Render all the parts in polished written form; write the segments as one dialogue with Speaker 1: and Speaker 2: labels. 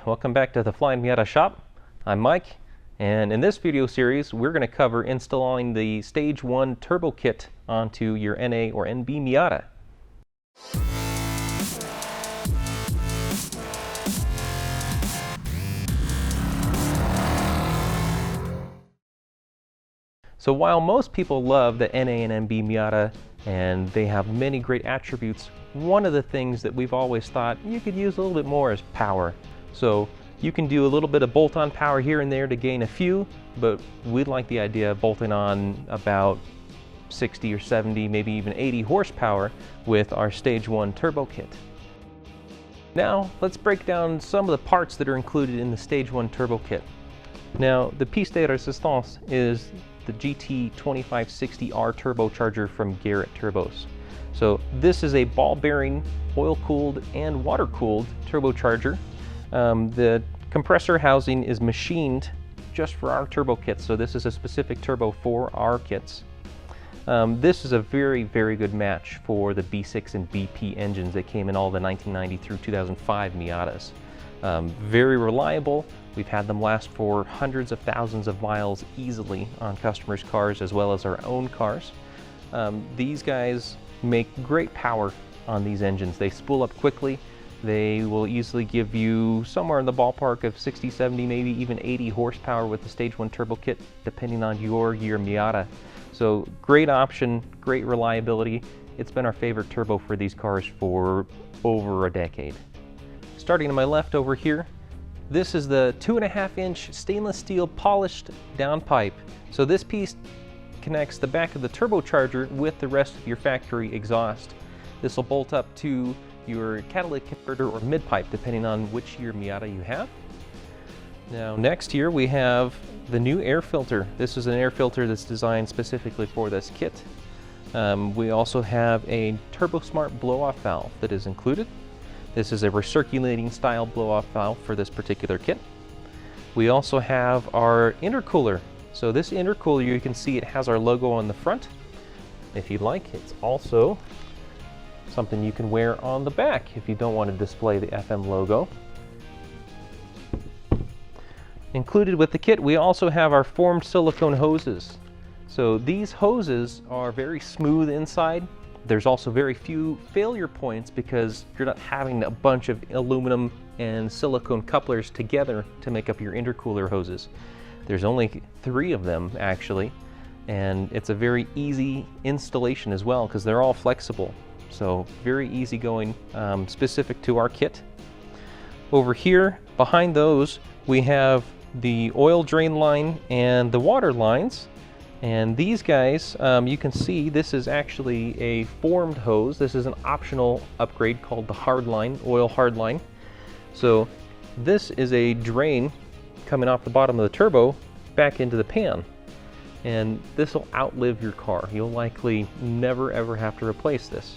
Speaker 1: welcome back to the Flyin Miata shop. I'm Mike, and in this video series we're going to cover installing the Stage 1 turbo kit onto your NA or NB Miata. So while most people love the NA and NB Miata and they have many great attributes, one of the things that we've always thought you could use a little bit more is power. So you can do a little bit of bolt-on power here and there to gain a few, but we'd like the idea of bolting on about 60 or 70, maybe even 80 horsepower with our Stage 1 turbo kit. Now let's break down some of the parts that are included in the Stage 1 turbo kit. Now the piece de resistance is the GT2560R turbocharger from Garrett Turbos. So this is a ball bearing, oil-cooled and water-cooled turbocharger. The compressor housing is machined just for our turbo kits, so this is a specific turbo for our kits. This is a very, very good match for the B6 and BP engines that came in all the 1990 through 2005 Miatas. Very reliable. We've had them last for hundreds of thousands of miles easily on customers' cars as well as our own cars. These guys make great power on these engines. They spool up quickly. They will easily give you somewhere in the ballpark of 60, 70, maybe even 80 horsepower with the Stage 1 turbo kit, depending on your year Miata. So great option, great reliability. It's been our favorite turbo for these cars for over a decade. Starting to my left over here, this is the 2.5-inch stainless steel polished downpipe. So this piece connects the back of the turbocharger with the rest of your factory exhaust. This will bolt up to your catalytic converter or mid-pipe, depending on which year Miata you have. Now next here we have the new air filter. This is an air filter that's designed specifically for this kit. We also have a TurboSmart blow-off valve that is included. This is a recirculating style blow-off valve for this particular kit. We also have our intercooler. So this intercooler, you can see it has our logo on the front. If you'd like, it's also something you can wear on the back if you don't want to display the FM logo. Included with the kit, we also have our formed silicone hoses. So these hoses are very smooth inside. There's also very few failure points because you're not having a bunch of aluminum and silicone couplers together to make up your intercooler hoses. There's only 3 of them actually, and it's a very easy installation as well because they're all flexible. So very easy going, specific to our kit. Over here, behind those, we have the oil drain line and the water lines. And these guys, you can see this is actually a formed hose. This is an optional upgrade called the hardline, oil hardline. So this is a drain coming off the bottom of the turbo back into the pan. And this will outlive your car. You'll likely never ever have to replace this.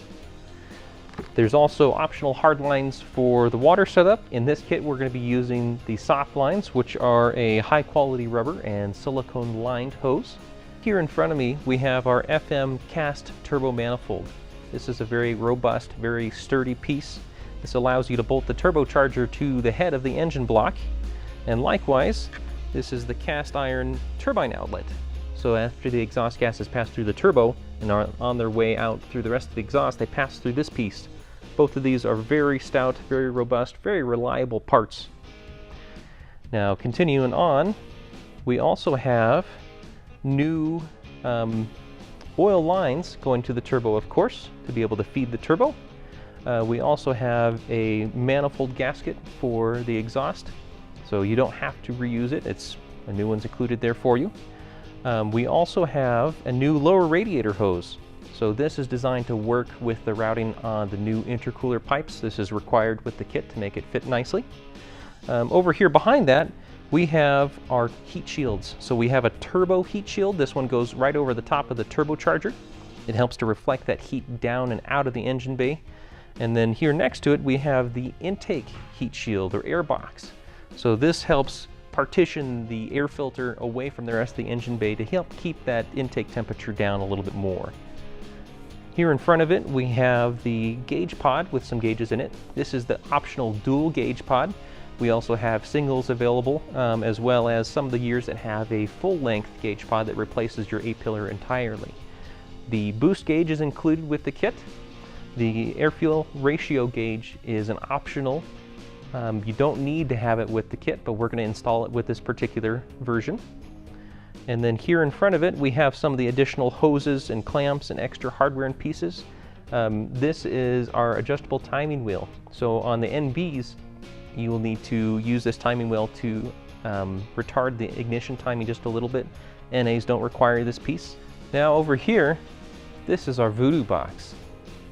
Speaker 1: There's also optional hard lines for the water setup. In this kit, we're going to be using the soft lines, which are a high quality rubber and silicone lined hose. Here in front of me, we have our FM cast turbo manifold. This is a very robust, very sturdy piece. This allows you to bolt the turbocharger to the head of the engine block. And likewise, this is the cast iron turbine outlet. So after the exhaust gases pass through the turbo and are on their way out through the rest of the exhaust, they pass through this piece. Both of these are very stout, very robust, very reliable parts. Now continuing on, we also have new oil lines going to the turbo, of course, to be able to feed the turbo. We also have a manifold gasket for the exhaust, so you don't have to reuse it. It's a new one's included there for you. We also have a new lower radiator hose. So this is designed to work with the routing on the new intercooler pipes. This is required with the kit to make it fit nicely. Over here behind that, we have our heat shields. So we have a turbo heat shield. This one goes right over the top of the turbocharger. It helps to reflect that heat down and out of the engine bay. And then here next to it, we have the intake heat shield or air box. So this helps partition the air filter away from the rest of the engine bay to help keep that intake temperature down a little bit more. Here in front of it, we have the gauge pod with some gauges in it. This is the optional dual gauge pod. We also have singles available, as well as some of the years that have a full-length gauge pod that replaces your A-pillar entirely. The boost gauge is included with the kit. The air-fuel ratio gauge is an optional. You don't need to have it with the kit, but we're going to install it with this particular version. And then here in front of it, we have some of the additional hoses and clamps and extra hardware and pieces. This is our adjustable timing wheel. So on the NBs, you will need to use this timing wheel to retard the ignition timing just a little bit. NAs don't require this piece. Now over here, this is our Voodoo box.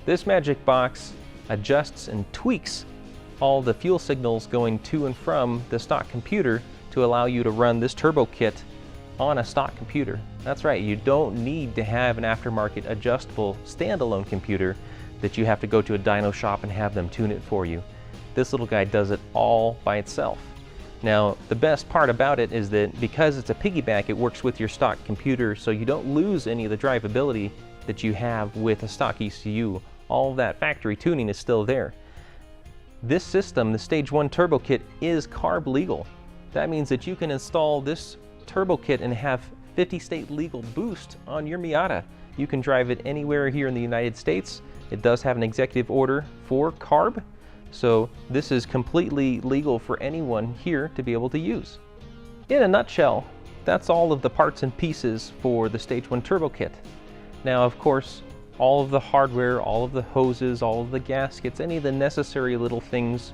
Speaker 1: This magic box adjusts and tweaks all the fuel signals going to and from the stock computer to allow you to run this turbo kit on a stock computer. That's right, you don't need to have an aftermarket adjustable standalone computer that you have to go to a dyno shop and have them tune it for you. This little guy does it all by itself. Now, the best part about it is that because it's a piggyback, it works with your stock computer, so you don't lose any of the drivability that you have with a stock ECU. All that factory tuning is still there. This system, the Stage 1 Turbo Kit, is CARB legal. That means that you can install this turbo kit and have 50-state legal boost on your Miata. You can drive it anywhere here in the United States. It does have an executive order for CARB, so this is completely legal for anyone here to be able to use. In a nutshell, that's all of the parts and pieces for the Stage 1 Turbo Kit. Now, of course, all of the hardware, all of the hoses, all of the gaskets, any of the necessary little things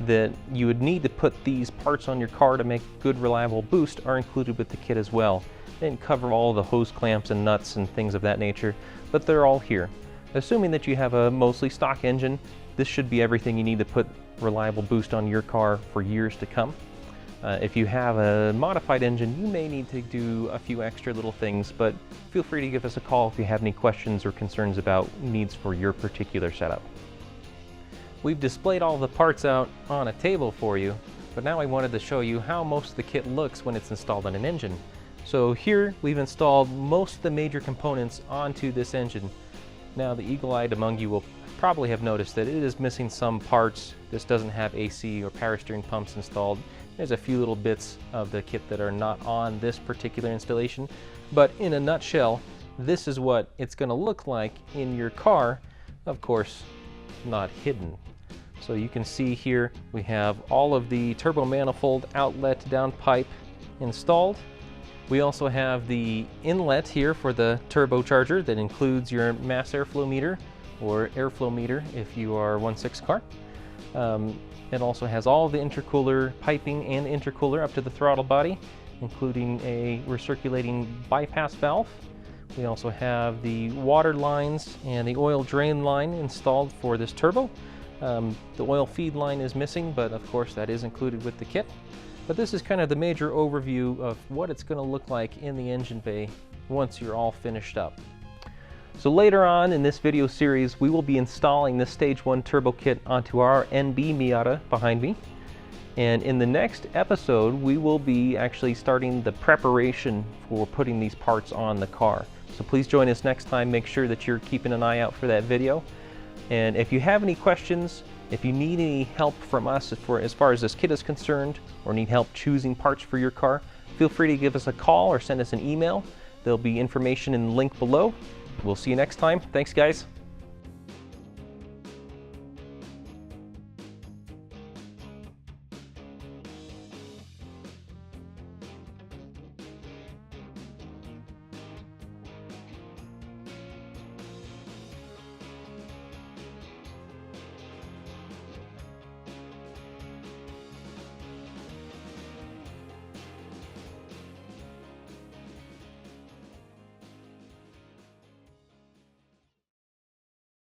Speaker 1: that you would need to put these parts on your car to make good reliable boost are included with the kit as well. They didn't cover all the hose clamps and nuts and things of that nature, but they're all here. Assuming that you have a mostly stock engine, this should be everything you need to put reliable boost on your car for years to come. If you have a modified engine, you may need to do a few extra little things, but feel free to give us a call if you have any questions or concerns about needs for your particular setup. We've displayed all the parts out on a table for you, but now I wanted to show you how most of the kit looks when it's installed on an engine. So here we've installed most of the major components onto this engine. Now the eagle-eyed among you will probably have noticed that it is missing some parts. This doesn't have AC or power steering pumps installed. There's a few little bits of the kit that are not on this particular installation, but in a nutshell, this is what it's going to look like in your car, of course, not hidden. So you can see here we have all of the turbo manifold outlet downpipe installed. We also have the inlet here for the turbocharger that includes your mass airflow meter or airflow meter if you are 1.6 car. It also has all the intercooler piping and intercooler up to the throttle body, including a recirculating bypass valve. We also have the water lines and the oil drain line installed for this turbo. The oil feed line is missing, but of course that is included with the kit. But this is kind of the major overview of what it's going to look like in the engine bay once you're all finished up. So later on in this video series, we will be installing this Stage 1 Turbo Kit onto our NB Miata behind me. And in the next episode, we will be actually starting the preparation for putting these parts on the car. So please join us next time. Make sure that you're keeping an eye out for that video. And if you have any questions, if you need any help from us as far as this kit is concerned, or need help choosing parts for your car, feel free to give us a call or send us an email. There'll be information in the link below. We'll see you next time. Thanks, guys.